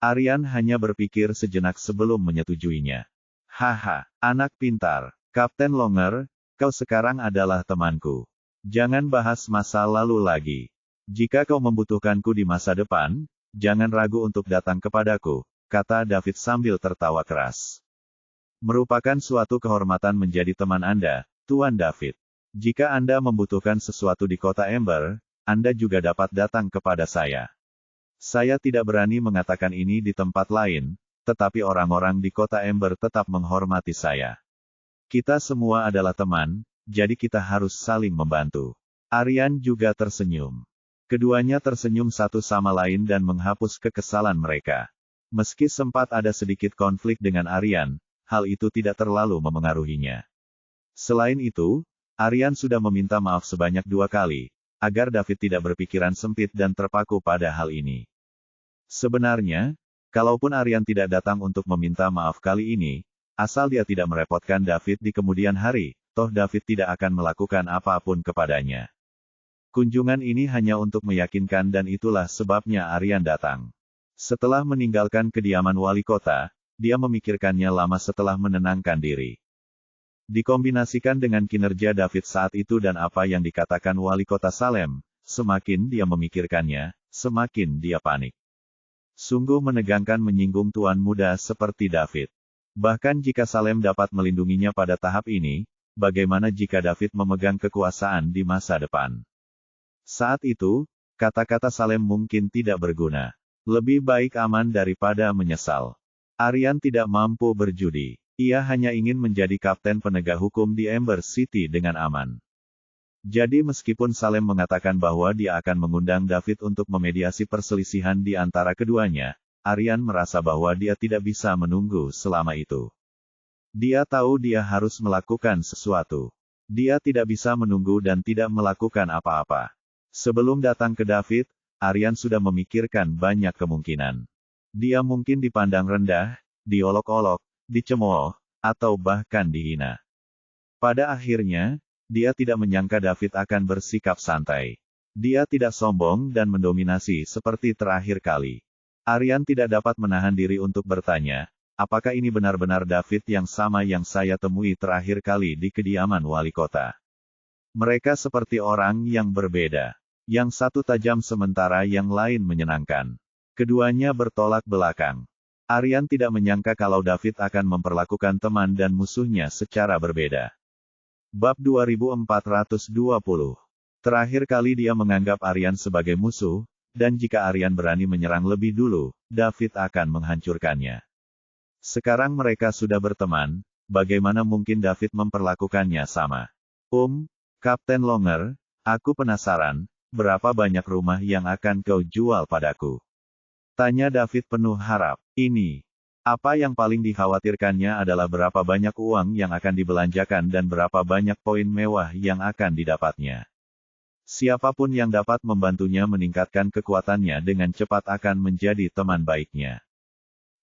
Aryan hanya berpikir sejenak sebelum menyetujuinya. Haha, anak pintar, Kapten Longer, kau sekarang adalah temanku. Jangan bahas masa lalu lagi. Jika kau membutuhkanku di masa depan, jangan ragu untuk datang kepadaku, kata David sambil tertawa keras. Merupakan suatu kehormatan menjadi teman Anda, Tuan David. Jika Anda membutuhkan sesuatu di kota Ember, Anda juga dapat datang kepada saya. Saya tidak berani mengatakan ini di tempat lain, tetapi orang-orang di kota Ember tetap menghormati saya. Kita semua adalah teman, jadi kita harus saling membantu. Aryan juga tersenyum. Keduanya tersenyum satu sama lain dan menghapus kekesalan mereka. Meski sempat ada sedikit konflik dengan Aryan, hal itu tidak terlalu memengaruhinya. Selain itu, Aryan sudah meminta maaf sebanyak 2 kali, agar David tidak berpikiran sempit dan terpaku pada hal ini. Sebenarnya, kalaupun Aryan tidak datang untuk meminta maaf kali ini, asal dia tidak merepotkan David di kemudian hari, toh David tidak akan melakukan apapun kepadanya. Kunjungan ini hanya untuk meyakinkan dan itulah sebabnya Aryan datang. Setelah meninggalkan kediaman wali kota, dia memikirkannya lama setelah menenangkan diri. Dikombinasikan dengan kinerja David saat itu dan apa yang dikatakan wali kota Salem, semakin dia memikirkannya, semakin dia panik. Sungguh menegangkan menyinggung tuan muda seperti David. Bahkan jika Salem dapat melindunginya pada tahap ini, bagaimana jika David memegang kekuasaan di masa depan? Saat itu, kata-kata Salem mungkin tidak berguna. Lebih baik aman daripada menyesal. Aryan tidak mampu berjudi. Ia hanya ingin menjadi kapten penegak hukum di Ember City dengan aman. Jadi meskipun Salem mengatakan bahwa dia akan mengundang David untuk memediasi perselisihan di antara keduanya, Aryan merasa bahwa dia tidak bisa menunggu selama itu. Dia tahu dia harus melakukan sesuatu. Dia tidak bisa menunggu dan tidak melakukan apa-apa. Sebelum datang ke David, Aryan sudah memikirkan banyak kemungkinan. Dia mungkin dipandang rendah, diolok-olok, dicemooh, atau bahkan dihina. Pada akhirnya, dia tidak menyangka David akan bersikap santai. Dia tidak sombong dan mendominasi seperti terakhir kali. Aryan tidak dapat menahan diri untuk bertanya, apakah ini benar-benar David yang sama yang saya temui terakhir kali di kediaman wali kota? Mereka seperti orang yang berbeda. Yang satu tajam sementara yang lain menyenangkan. Keduanya bertolak belakang. Aryan tidak menyangka kalau David akan memperlakukan teman dan musuhnya secara berbeda. Bab 2420. Terakhir kali dia menganggap Aryan sebagai musuh, dan jika Aryan berani menyerang lebih dulu, David akan menghancurkannya. Sekarang mereka sudah berteman, bagaimana mungkin David memperlakukannya sama? Kapten Longer, aku penasaran, berapa banyak rumah yang akan kau jual padaku? Tanya David penuh harap. Ini. Apa yang paling dikhawatirkannya adalah berapa banyak uang yang akan dibelanjakan dan berapa banyak poin mewah yang akan didapatnya. Siapapun yang dapat membantunya meningkatkan kekuatannya dengan cepat akan menjadi teman baiknya.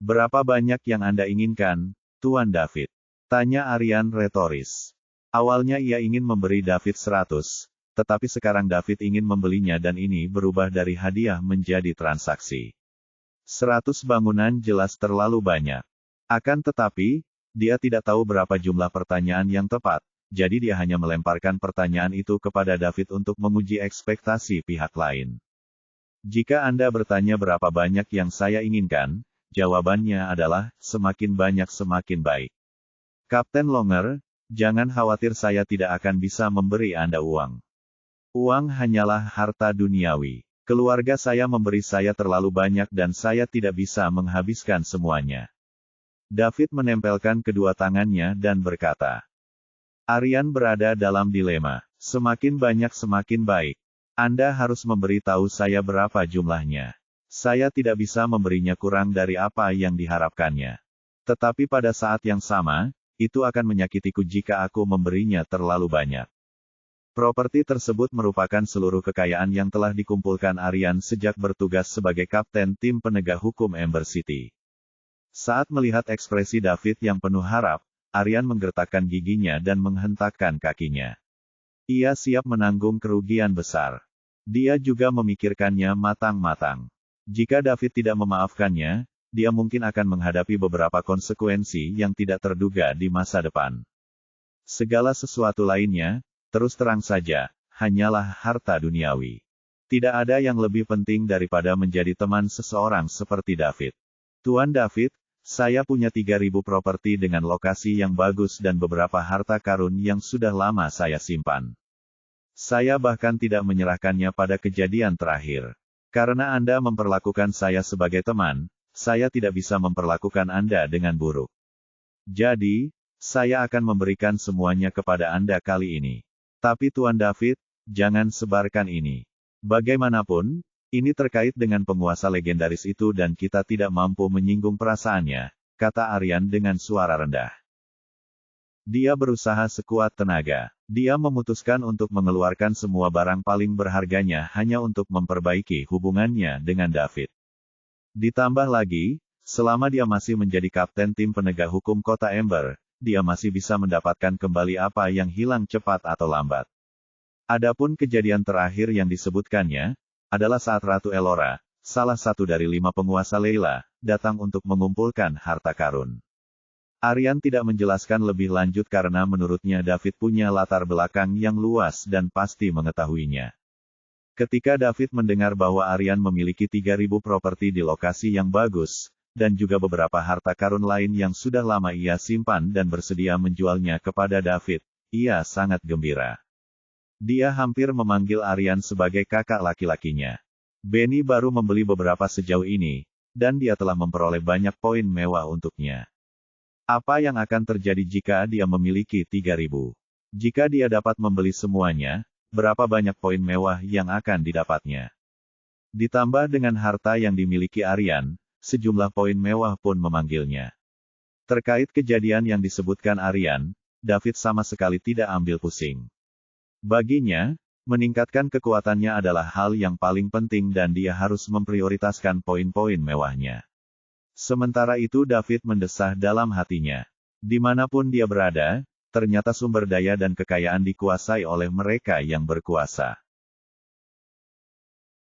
Berapa banyak yang Anda inginkan, Tuan David? Tanya Aryan retoris. Awalnya ia ingin memberi David 100. Tetapi sekarang David ingin membelinya dan ini berubah dari hadiah menjadi transaksi. 100 bangunan jelas terlalu banyak. Akan tetapi, dia tidak tahu berapa jumlah pertanyaan yang tepat, jadi dia hanya melemparkan pertanyaan itu kepada David untuk menguji ekspektasi pihak lain. Jika Anda bertanya berapa banyak yang saya inginkan, jawabannya adalah, semakin banyak semakin baik. Kapten Longer, jangan khawatir saya tidak akan bisa memberi Anda uang. Uang hanyalah harta duniawi. Keluarga saya memberi saya terlalu banyak dan saya tidak bisa menghabiskan semuanya. David menempelkan kedua tangannya dan berkata. Aryan berada dalam dilema. Semakin banyak semakin baik. Anda harus memberitahu saya berapa jumlahnya. Saya tidak bisa memberinya kurang dari apa yang diharapkannya. Tetapi pada saat yang sama, itu akan menyakitiku jika aku memberinya terlalu banyak. Properti tersebut merupakan seluruh kekayaan yang telah dikumpulkan Aryan sejak bertugas sebagai kapten tim penegak hukum Ember City. Saat melihat ekspresi David yang penuh harap, Aryan menggertakkan giginya dan menghentakkan kakinya. Ia siap menanggung kerugian besar. Dia juga memikirkannya matang-matang. Jika David tidak memaafkannya, dia mungkin akan menghadapi beberapa konsekuensi yang tidak terduga di masa depan. Segala sesuatu lainnya, terus terang saja, hanyalah harta duniawi. Tidak ada yang lebih penting daripada menjadi teman seseorang seperti David. Tuan David, saya punya 3.000 properti dengan lokasi yang bagus dan beberapa harta karun yang sudah lama saya simpan. Saya bahkan tidak menyerahkannya pada kejadian terakhir. Karena Anda memperlakukan saya sebagai teman, saya tidak bisa memperlakukan Anda dengan buruk. Jadi, saya akan memberikan semuanya kepada Anda kali ini. Tapi Tuan David, jangan sebarkan ini. Bagaimanapun, ini terkait dengan penguasa legendaris itu dan kita tidak mampu menyinggung perasaannya, kata Aryan dengan suara rendah. Dia berusaha sekuat tenaga. Dia memutuskan untuk mengeluarkan semua barang paling berharganya hanya untuk memperbaiki hubungannya dengan David. Ditambah lagi, selama dia masih menjadi kapten tim penegak hukum kota Ember, dia masih bisa mendapatkan kembali apa yang hilang cepat atau lambat. Adapun kejadian terakhir yang disebutkannya, adalah saat Ratu Ellora, salah satu dari 5 penguasa Layla, datang untuk mengumpulkan harta karun. Aryan tidak menjelaskan lebih lanjut karena menurutnya David punya latar belakang yang luas dan pasti mengetahuinya. Ketika David mendengar bahwa Aryan memiliki 3.000 properti di lokasi yang bagus, dan juga beberapa harta karun lain yang sudah lama ia simpan dan bersedia menjualnya kepada David, ia sangat gembira. Dia hampir memanggil Aryan sebagai kakak laki-lakinya. Benny baru membeli beberapa sejauh ini, dan dia telah memperoleh banyak poin mewah untuknya. Apa yang akan terjadi jika dia memiliki 3.000? Jika dia dapat membeli semuanya, berapa banyak poin mewah yang akan didapatnya? Ditambah dengan harta yang dimiliki Aryan, sejumlah poin mewah pun memanggilnya. Terkait kejadian yang disebutkan Aryan, David sama sekali tidak ambil pusing. Baginya, meningkatkan kekuatannya adalah hal yang paling penting dan dia harus memprioritaskan poin-poin mewahnya. Sementara itu David mendesah dalam hatinya. Dimanapun dia berada, ternyata sumber daya dan kekayaan dikuasai oleh mereka yang berkuasa.